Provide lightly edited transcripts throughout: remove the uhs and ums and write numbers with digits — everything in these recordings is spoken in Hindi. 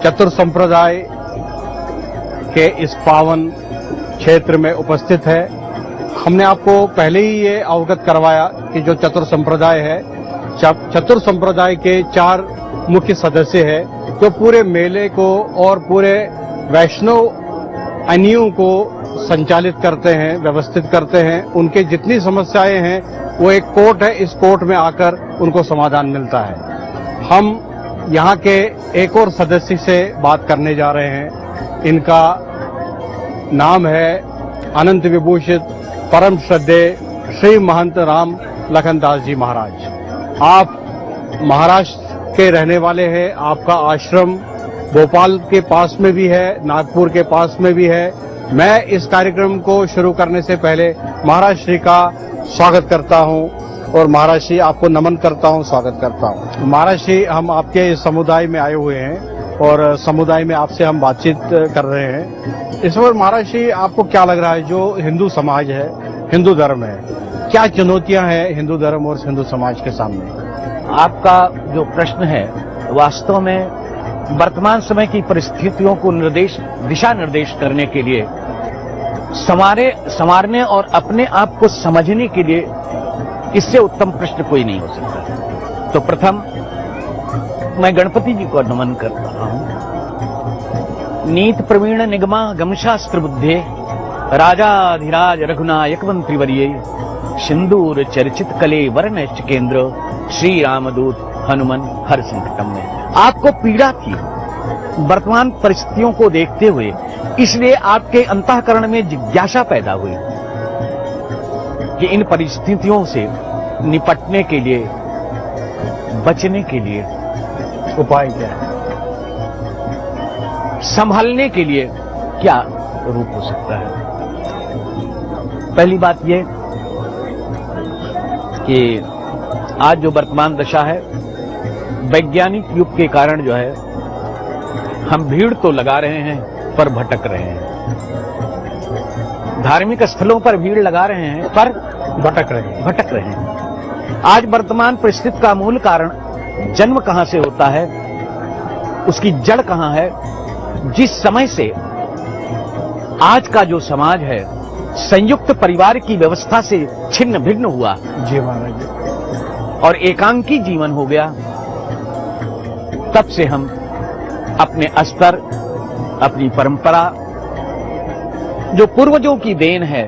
चतुर संप्रदाय के इस पावन क्षेत्र में उपस्थित है। हमने आपको पहले ही ये अवगत करवाया कि जो चतुर संप्रदाय है, चतुर संप्रदाय के 4 मुख्य सदस्य हैं जो पूरे मेले को और पूरे वैष्णव अनियों को संचालित करते हैं, व्यवस्थित करते हैं। उनके जितनी समस्याएं हैं वो एक कोर्ट है, इस कोर्ट में आकर उनको समाधान मिलता है। हम यहाँ के एक और सदस्य से बात करने जा रहे हैं। इनका नाम है अनंत विभूषित परम श्रद्धेय श्री महंत राम लखनदास जी महाराज। आप महाराष्ट्र के रहने वाले हैं। आपका आश्रम भोपाल के पास में भी है, नागपुर के पास में भी है। मैं इस कार्यक्रम को शुरू करने से पहले महाराज श्री का स्वागत करता हूं और महाराज श्री आपको नमन करता हूं, स्वागत करता हूं। महाराज श्री, हम आपके समुदाय में आए हुए हैं और समुदाय में आपसे हम बातचीत कर रहे हैं। इस वक्त महाराज श्री आपको क्या लग रहा है, जो हिंदू समाज है, हिंदू धर्म है, क्या चुनौतियां हैं हिंदू धर्म और हिंदू समाज के सामने? आपका जो प्रश्न है वास्तव में वर्तमान समय की परिस्थितियों को दिशा निर्देश करने के लिए, संवारने और अपने आप को समझने के लिए इससे उत्तम प्रश्न कोई नहीं हो सकता। तो प्रथम मैं गणपति जी को नमन कर रहा हूं। नीत प्रवीण निगमा गमशास्त्र बुद्धे राजाधिराज रघुनायक मंत्रिवर्ये सिंदूर चर्चित कले वर्ण केंद्र श्री रामदूत हनुमान हर संकटम में। आपको पीड़ा थी वर्तमान परिस्थितियों को देखते हुए, इसलिए आपके अंतःकरण में जिज्ञासा पैदा हुई कि इन परिस्थितियों से निपटने के लिए, बचने के लिए उपाय क्या है, संभालने के लिए क्या रूप हो सकता है। पहली बात यह कि आज जो वर्तमान दशा है, वैज्ञानिक युग के कारण जो है, हम भीड़ तो लगा रहे हैं पर भटक रहे हैं। धार्मिक स्थलों पर भीड़ लगा रहे हैं पर भटक रहे हैं। आज वर्तमान परिस्थिति का मूल कारण जन्म कहां से होता है, उसकी जड़ कहां है। जिस समय से आज का जो समाज है संयुक्त परिवार की व्यवस्था से छिन्न भिन्न हुआ जी महाराज, और एकांकी जीवन हो गया, तब से हम अपने स्तर, अपनी परंपरा, जो पूर्वजों की देन है,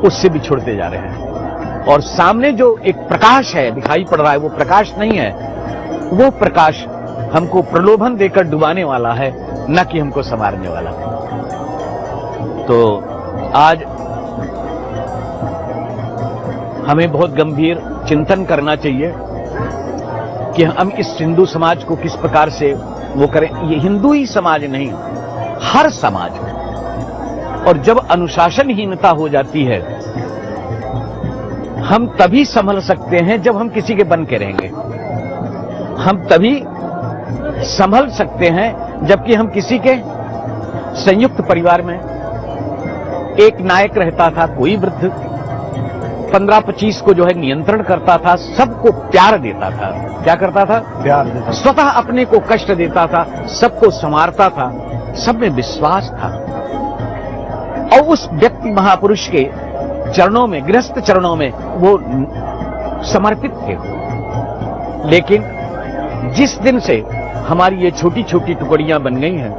उससे बिछुड़ते जा रहे हैं। और सामने जो एक प्रकाश है दिखाई पड़ रहा है, वो प्रकाश नहीं है। वो प्रकाश हमको प्रलोभन देकर डुबाने वाला है, न कि हमको संवारने वाला। तो आज हमें बहुत गंभीर चिंतन करना चाहिए कि हम इस हिंदू समाज को किस प्रकार से वो करें। ये हिंदू ही समाज नहीं, हर समाज। और जब अनुशासनहीनता हो जाती है, हम तभी संभल सकते हैं जब हम किसी के बन के रहेंगे। हम तभी संभल सकते हैं जबकि हम किसी के संयुक्त परिवार में। एक नायक रहता था, कोई वृद्ध 15-25 को जो है नियंत्रण करता था, सबको प्यार देता था। क्या करता था? प्यार देता। स्वतः अपने को कष्ट देता था, सबको संवारता था, सब में विश्वास था। और उस व्यक्ति महापुरुष के चरणों में, गृहस्थ चरणों में वो समर्पित थे। लेकिन जिस दिन से हमारी ये छोटी छोटी टुकड़ियां बन गई हैं,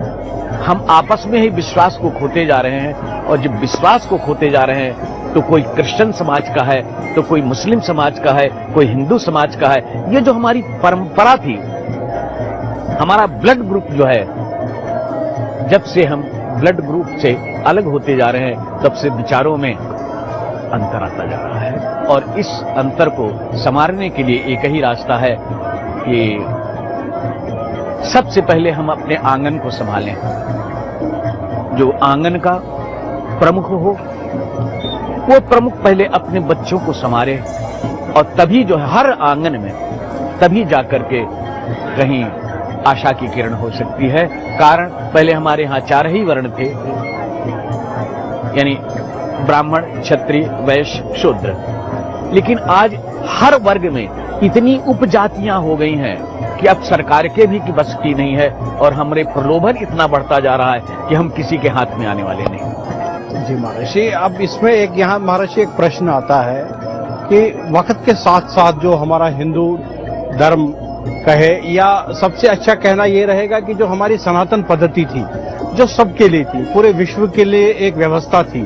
हम आपस में ही विश्वास को खोते जा रहे हैं। और जब विश्वास को खोते जा रहे हैं तो कोई क्रिश्चियन समाज का है, तो कोई मुस्लिम समाज का है, कोई हिंदू समाज का है। ये जो हमारी परंपरा थी, हमारा ब्लड ग्रुप जो है, जब से हम ब्लड ग्रुप से अलग होते जा रहे हैं, तब से विचारों में अंतर आता जा रहा है। और इस अंतर को संवारने के लिए एक ही रास्ता है कि सबसे पहले हम अपने आंगन को संभालें। जो आंगन का प्रमुख हो, वो प्रमुख पहले अपने बच्चों को संवारे, और तभी जो है हर आंगन में, तभी जाकर के कहीं आशा की किरण हो सकती है। कारण पहले हमारे यहाँ 4 ही वर्ण थे, यानी ब्राह्मण, क्षत्रिय, वैश्य, शूद्र। लेकिन आज हर वर्ग में इतनी उपजातियां हो गई हैं कि अब सरकार के भी की बस की नहीं है, और हमारे प्रलोभन इतना बढ़ता जा रहा है कि हम किसी के हाथ में आने वाले नहीं। जी महर्षि, अब इसमें यहाँ महर्षि एक प्रश्न आता है कि वक्त के साथ साथ जो हमारा हिंदू धर्म कहे, या सबसे अच्छा कहना ये रहेगा कि जो हमारी सनातन पद्धति थी, जो सबके लिए थी, पूरे विश्व के लिए एक व्यवस्था थी,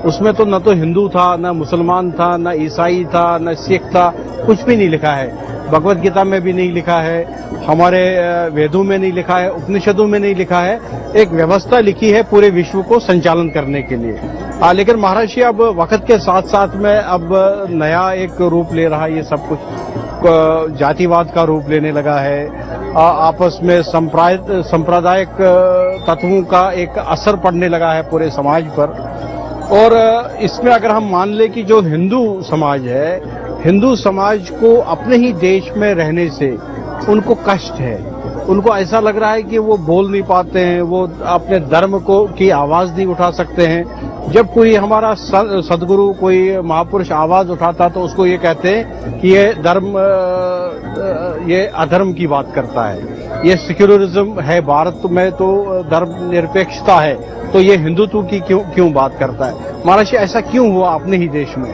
उसमें तो न तो हिंदू था, न मुसलमान था, न ईसाई था, न सिख था, कुछ भी नहीं लिखा है। भगवत गीता में भी नहीं लिखा है, हमारे वेदों में नहीं लिखा है, उपनिषदों में नहीं लिखा है। एक व्यवस्था लिखी है पूरे विश्व को संचालन करने के लिए। लेकिन महर्षि, अब वक्त के साथ साथ में अब नया एक रूप ले रहा है, ये सब कुछ जातिवाद का रूप लेने लगा है, आपस में सांप्रदायिक तत्वों का एक असर पड़ने लगा है पूरे समाज पर। और इसमें अगर हम मान लें कि जो हिंदू समाज है, हिंदू समाज को अपने ही देश में रहने से उनको कष्ट है, उनको ऐसा लग रहा है कि वो बोल नहीं पाते हैं, वो अपने धर्म को की आवाज नहीं उठा सकते हैं। जब कोई हमारा सदगुरु, कोई महापुरुष आवाज उठाता तो उसको ये कहते हैं कि ये धर्म, ये अधर्म की बात करता है, ये सेक्युलरिज्म है, भारत में तो धर्म निरपेक्षता है, तो ये हिंदुत्व की क्यों बात करता है। महर्षि, ऐसा क्यों हुआ अपने ही देश में?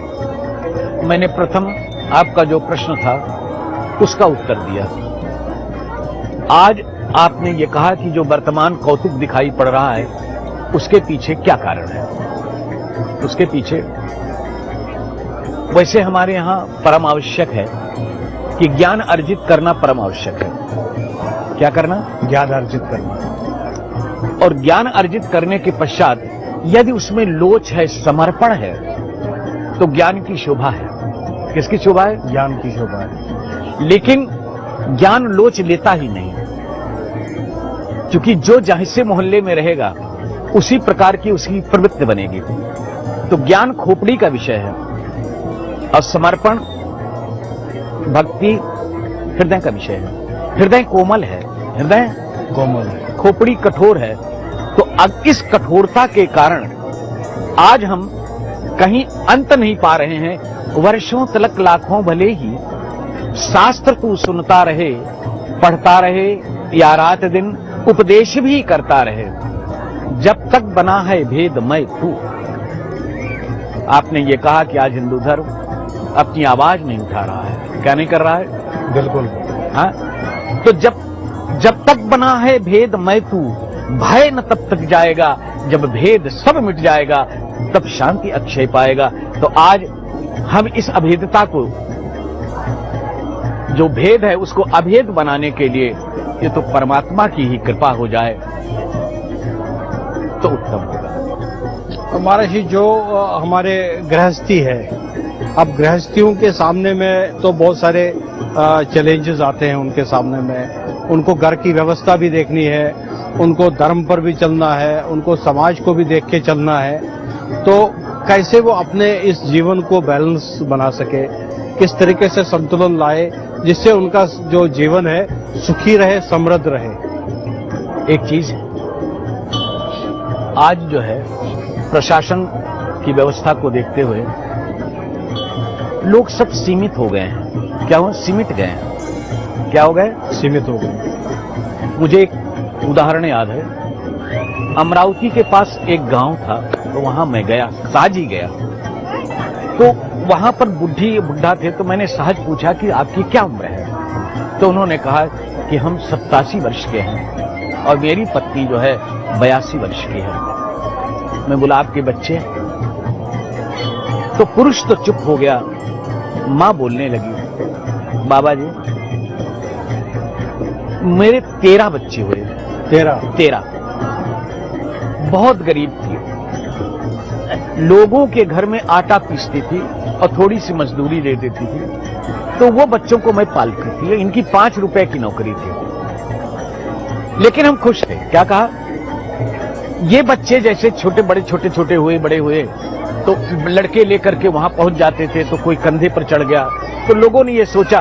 मैंने प्रथम आपका जो प्रश्न था उसका उत्तर दिया। आज आपने ये कहा कि जो वर्तमान कौतुक दिखाई पड़ रहा है उसके पीछे क्या कारण है। उसके पीछे वैसे हमारे यहां परम आवश्यक है कि ज्ञान अर्जित करना परम आवश्यक है। क्या करना? ज्ञान अर्जित करना। और ज्ञान अर्जित करने के पश्चात यदि उसमें लोच है, समर्पण है, तो ज्ञान की शोभा है। किसकी शोभा है? ज्ञान की शोभा है। लेकिन ज्ञान लोच लेता ही नहीं, क्योंकि जो जैसे मोहल्ले में रहेगा उसी प्रकार की उसकी प्रवृत्ति बनेगी। तो ज्ञान खोपड़ी का विषय है और समर्पण भक्ति हृदय का विषय है। हृदय कोमल है, हृदय कोमल है, खोपड़ी कठोर है। तो अब इस कठोरता के कारण आज हम कहीं अंत नहीं पा रहे हैं। वर्षों तलक लाखों भले ही शास्त्र तू सुनता रहे, पढ़ता रहे या रात दिन उपदेश भी करता रहे, जब तक बना है भेद मैं तू। आपने ये कहा कि आज हिंदू धर्म अपनी आवाज नहीं उठा रहा है। क्या नहीं कर रहा है? बिल्कुल। हाँ, तो जब तक बना है भेद मैं तू, भय न तब तक जाएगा, जब भेद सब मिट जाएगा तब शांति अक्षय पाएगा। तो आज हम इस अभेदता को, जो भेद है उसको अभेद बनाने के लिए ये तो परमात्मा की ही कृपा हो जाए तो उत्तम होगा। महर्षि, जो हमारे गृहस्थी है, अब गृहस्थियों के सामने में तो बहुत सारे चैलेंजेस आते हैं उनके सामने में। उनको घर की व्यवस्था भी देखनी है, उनको धर्म पर भी चलना है, उनको समाज को भी देख के चलना है। तो कैसे वो अपने इस जीवन को बैलेंस बना सके, किस तरीके से संतुलन लाए जिससे उनका जो जीवन है सुखी रहे, समृद्ध रहे। एक चीज आज जो है प्रशासन की व्यवस्था को देखते हुए लोग सब सीमित हो गए हैं। क्या हो? सीमित गए हैं। क्या हो गए? सीमित हो गए। मुझे एक उदाहरण याद है। अमरावती के पास एक गांव था, तो वहां मैं गया, सहज ही गया। तो वहां पर बुढ़ा थे, तो मैंने सहज पूछा कि आपकी क्या उम्र है? तो उन्होंने कहा कि हम 87 वर्ष के हैं और मेरी पत्नी जो है 82 वर्ष की है। मैं बोला आपके बच्चे? तो पुरुष तो चुप हो गया। मां बोलने लगी, बाबा जी मेरे 13 बच्चे हुए। 13 बहुत गरीब थी, लोगों के घर में आटा पीसती थी और थोड़ी सी मजदूरी दे देती थी, तो वो बच्चों को मैं पालती थी। इनकी 5 रुपए की नौकरी थी, लेकिन हम खुश थे। क्या कहा? ये बच्चे जैसे छोटे छोटे बड़े हुए तो लड़के लेकर के वहां पहुंच जाते थे, तो कोई कंधे पर चढ़ गया, तो लोगों ने ये सोचा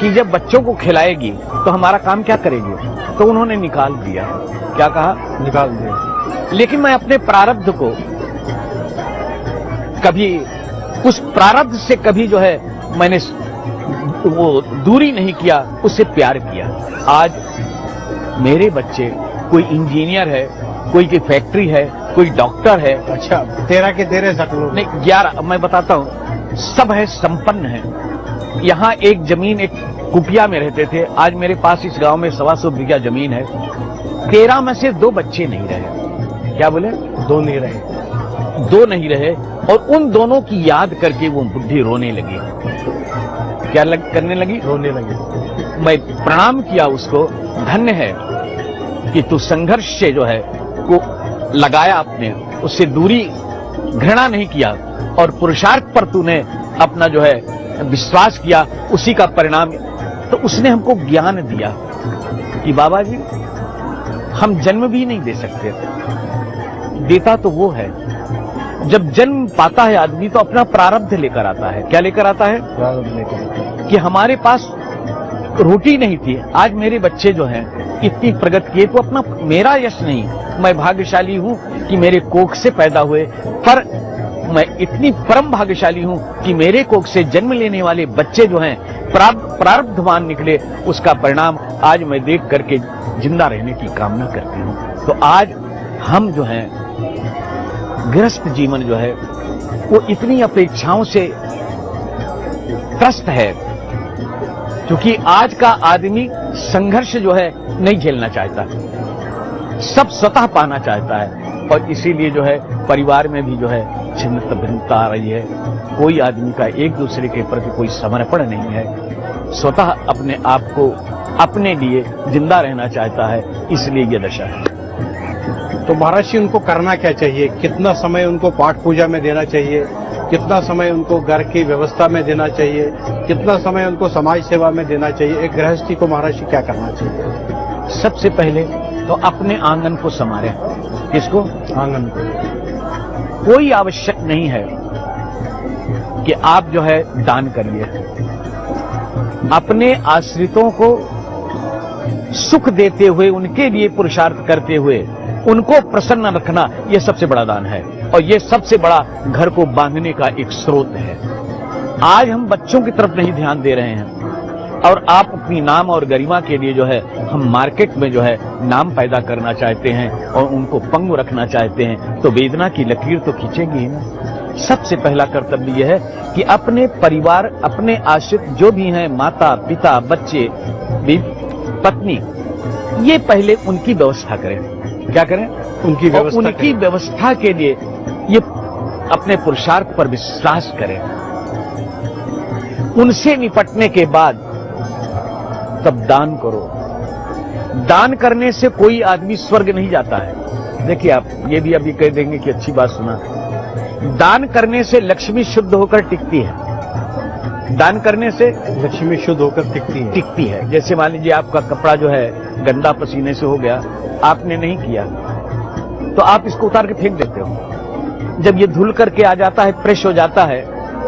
कि जब बच्चों को खिलाएगी तो हमारा काम क्या करेगी, तो उन्होंने निकाल दिया। क्या कहा? निकाल दिया। लेकिन मैं अपने प्रारब्ध को कभी, उस प्रारब्ध से कभी जो है मैंने वो दूरी नहीं किया, उससे प्यार किया। आज मेरे बच्चे, कोई इंजीनियर है, कोई की फैक्ट्री है, कोई डॉक्टर है। अच्छा, 13 के 13 सकलू नहीं 11, मैं बताता हूँ, सब है, संपन्न है। यहाँ एक जमीन, एक कुटिया में रहते थे, आज मेरे पास इस गांव में 125 बीघा जमीन है। 13 में से 2 बच्चे नहीं रहे। क्या बोले? 2 नहीं रहे। 2 नहीं रहे, और उन दोनों की याद करके वो बुढ़ी रोने लगी। क्या करने लगी? रोने लगी। मैं प्रणाम किया उसको, धन्य है कि तू संघर्ष से जो है वो लगाया, आपने उससे दूरी, घृणा नहीं किया, और पुरुषार्थ पर तूने अपना जो है विश्वास किया, उसी का परिणाम। तो उसने हमको ज्ञान दिया कि बाबा जी, हम जन्म भी नहीं दे सकते, देता तो वो है। जब जन्म पाता है आदमी तो अपना प्रारब्ध लेकर आता है। क्या लेकर आता है? प्रारब्ध लेकर आता है। कि हमारे पास रोटी नहीं थी, आज मेरे बच्चे जो हैं इतनी प्रगति किए, तो अपना मेरा यश नहीं, मैं भाग्यशाली हूं कि मेरे कोख से पैदा हुए, पर मैं इतनी परम भाग्यशाली हूं कि मेरे कोख से जन्म लेने वाले बच्चे जो हैं प्रारब्धवान निकले। उसका परिणाम आज मैं देख करके जिंदा रहने की कामना करती हूं। तो आज हम जो हैं, गृहस्थ जीवन जो है वो इतनी अपेक्षाओं से त्रस्त है, क्योंकि आज का आदमी संघर्ष जो है नहीं झेलना चाहता, सब स्वतः पाना चाहता है, और इसीलिए जो है परिवार में भी जो है छिन्नता भिन्नता आ रही है। कोई आदमी का एक दूसरे के प्रति कोई समर्पण नहीं है, स्वतः अपने आप को अपने लिए जिंदा रहना चाहता है, इसलिए ये दशा है। तो महाराज जी, उनको करना क्या चाहिए? कितना समय उनको पाठ पूजा में देना चाहिए? कितना समय उनको घर की व्यवस्था में देना चाहिए? कितना समय उनको समाज सेवा में देना चाहिए? एक गृहस्थी को महाराज जी क्या करना चाहिए? सबसे पहले तो अपने आंगन को संवारें। किसको? आंगन को। कोई आवश्यक नहीं है कि आप जो है दान करिए। अपने आश्रितों को सुख देते हुए, उनके लिए पुरुषार्थ करते हुए, उनको प्रसन्न रखना, यह सबसे बड़ा दान है, और यह सबसे बड़ा घर को बांधने का एक स्रोत है। आज हम बच्चों की तरफ नहीं ध्यान दे रहे हैं, और आप अपनी नाम और गरिमा के लिए जो है हम मार्केट में जो है नाम पैदा करना चाहते हैं और उनको पंगु रखना चाहते हैं, तो वेदना की लकीर तो खींचेंगी ही ना। सबसे पहला कर्तव्य यह है कि अपने परिवार, अपने आश्रित जो भी हैं, माता पिता, बच्चे, पत्नी, ये पहले उनकी व्यवस्था करें। क्या करें? उनकी व्यवस्था। उनकी व्यवस्था के लिए ये अपने पुरुषार्थ पर विश्वास करें। उनसे निपटने के बाद तब दान करो। दान करने से कोई आदमी स्वर्ग नहीं जाता है। देखिए, आप ये भी अभी कह देंगे कि अच्छी बात सुना, दान करने से लक्ष्मी शुद्ध होकर टिकती है। दान करने से लक्ष्मी शुद्ध होकर टिकती है। जैसे मान लीजिए आपका कपड़ा जो है गंदा पसीने से हो गया, आपने नहीं किया, तो आप इसको उतार के फेंक देते हो। जब ये धुल करके आ जाता है, फ्रेश हो जाता है,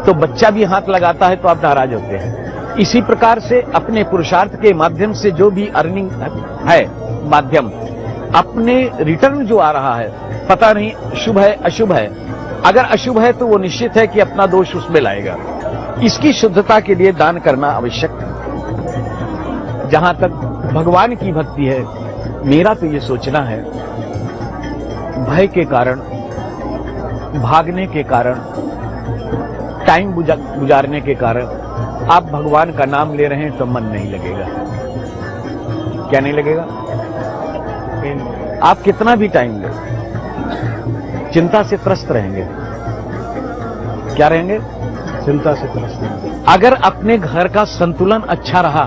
तो बच्चा भी हाथ लगाता है, तो आप नाराज होते हैं। इसी प्रकार से अपने पुरुषार्थ के माध्यम से जो भी अर्निंग है माध्यम, अपने रिटर्न जो आ रहा है, पता नहीं शुभ है अशुभ है, अगर अशुभ है तो वो निश्चित है कि अपना दोष उसमें लाएगा। इसकी शुद्धता के लिए दान करना आवश्यक है। जहां तक भगवान की भक्ति है, मेरा तो ये सोचना है, भय के कारण, भागने के कारण, टाइम गुजारने के कारण आप भगवान का नाम ले रहे हैं तो मन नहीं लगेगा। क्या नहीं लगेगा? आप कितना भी टाइम ले, चिंता से त्रस्त रहेंगे। क्या रहेंगे? चिंता से त्रस्त रहेंगे। अगर अपने घर का संतुलन अच्छा रहा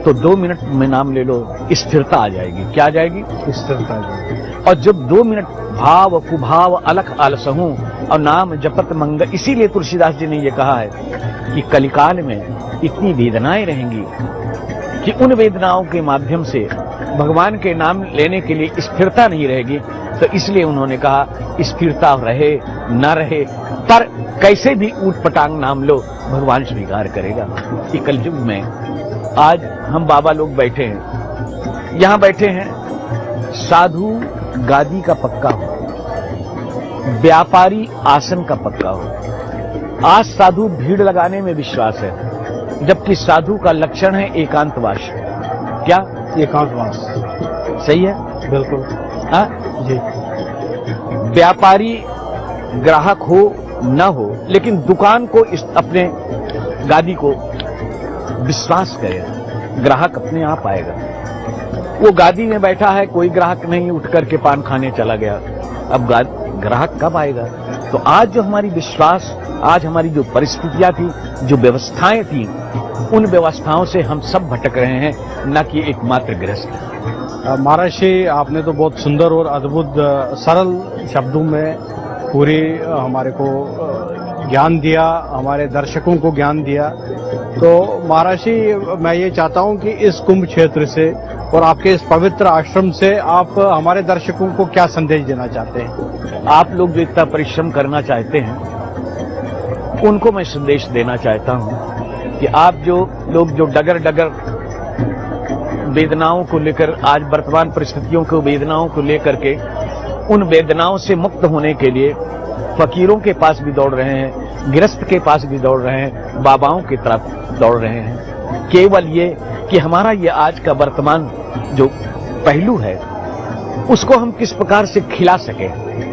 तो 2 मिनट में नाम ले लो, स्थिरता आ जाएगी। क्या आ जाएगी? स्थिरता आ जाएगी। और जब 2 मिनट भाव कुभाव अलख आलसहूं और नाम जपत मंगल, इसीलिए तुलसीदास जी ने यह कहा है कि कलिकाल में इतनी वेदनाएं रहेंगी कि उन वेदनाओं के माध्यम से भगवान के नाम लेने के लिए स्थिरता नहीं रहेगी। तो इसलिए उन्होंने कहा स्थिरता रहे न रहे, पर कैसे भी ऊट पटांग नाम लो, भगवान स्वीकार करेगा। कि कलयुग में आज हम बाबा लोग बैठे हैं, यहां बैठे हैं, साधु गादी का पक्का हो, व्यापारी आसन का पक्का हो। आज साधु भीड़ लगाने में विश्वास है, जबकि साधु का लक्षण है एकांतवास। क्या एकांतवास सही है? बिल्कुल। हाँ जी। व्यापारी ग्राहक हो न हो, लेकिन दुकान को अपने गादी को विश्वास करे, ग्राहक अपने आप आएगा। वो गादी में बैठा है, कोई ग्राहक नहीं, उठ करके पान खाने चला गया, अब ग्राहक कब आएगा? तो आज जो हमारी विश्वास, आज हमारी जो परिस्थितियां थी, जो व्यवस्थाएं थी, उन व्यवस्थाओं से हम सब भटक रहे हैं, न कि एकमात्र गृहस्थ। महाराज जी, आपने तो बहुत सुंदर और अद्भुत सरल शब्दों में पूरी हमारे को ज्ञान दिया, हमारे दर्शकों को ज्ञान दिया। तो महाराज जी, मैं ये चाहता हूं कि इस कुंभ क्षेत्र से और आपके इस पवित्र आश्रम से आप हमारे दर्शकों को क्या संदेश देना चाहते हैं? आप लोग जो इतना परिश्रम करना चाहते हैं, उनको मैं संदेश देना चाहता हूं कि आप जो लोग जो डगर डगर वेदनाओं को लेकर, आज वर्तमान परिस्थितियों को, वेदनाओं को लेकर के, उन वेदनाओं से मुक्त होने के लिए फकीरों के पास भी दौड़ रहे हैं, गृहस्थ के पास भी दौड़ रहे हैं, बाबाओं की तरफ दौड़ रहे हैं, केवल ये कि हमारा ये आज का वर्तमान जो पहलू है, उसको हम किस प्रकार से खिला सके,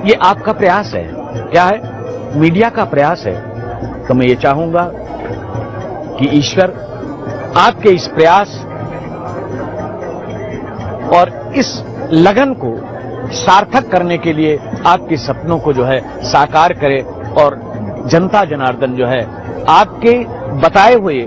ये आपका प्रयास है। क्या है? मीडिया का प्रयास है। तो मैं ये चाहूंगा कि ईश्वर आपके इस प्रयास और इस लगन को सार्थक करने के लिए आपके सपनों को जो है साकार करे, और जनता जनार्दन जो है आपके बताए हुए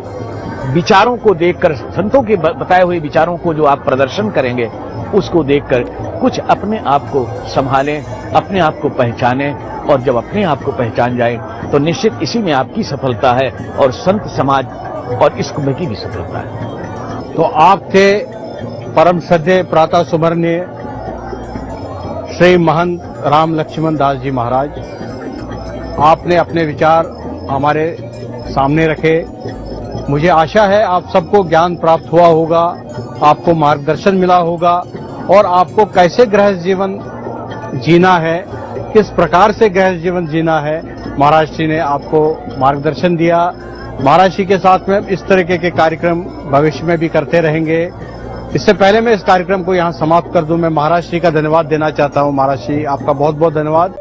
विचारों को देखकर, संतों के बताए हुए विचारों को जो आप प्रदर्शन करेंगे, उसको देखकर कुछ अपने आप को संभालें, अपने आप को पहचानें, और जब अपने आप को पहचान जाए तो निश्चित इसी में आपकी सफलता है और संत समाज और इस कुंभ की भी सफलता है। तो आपके परम श्रद्धेय प्रातः सुमरणीय श्री महंत राम लक्ष्मण दास जी महाराज, आपने अपने विचार हमारे सामने रखे। मुझे आशा है आप सबको ज्ञान प्राप्त हुआ होगा, आपको मार्गदर्शन मिला होगा, और आपको कैसे गृहस्थ जीवन जीना है, किस प्रकार से गृहस्थ जीवन जीना है, महाराज जी ने आपको मार्गदर्शन दिया। महाराज जी के साथ में इस तरीके के कार्यक्रम भविष्य में भी करते रहेंगे। इससे पहले मैं इस कार्यक्रम को यहाँ समाप्त कर दूं, मैं महाराज जी का धन्यवाद देना चाहता हूँ। महाराज जी, आपका बहुत बहुत धन्यवाद।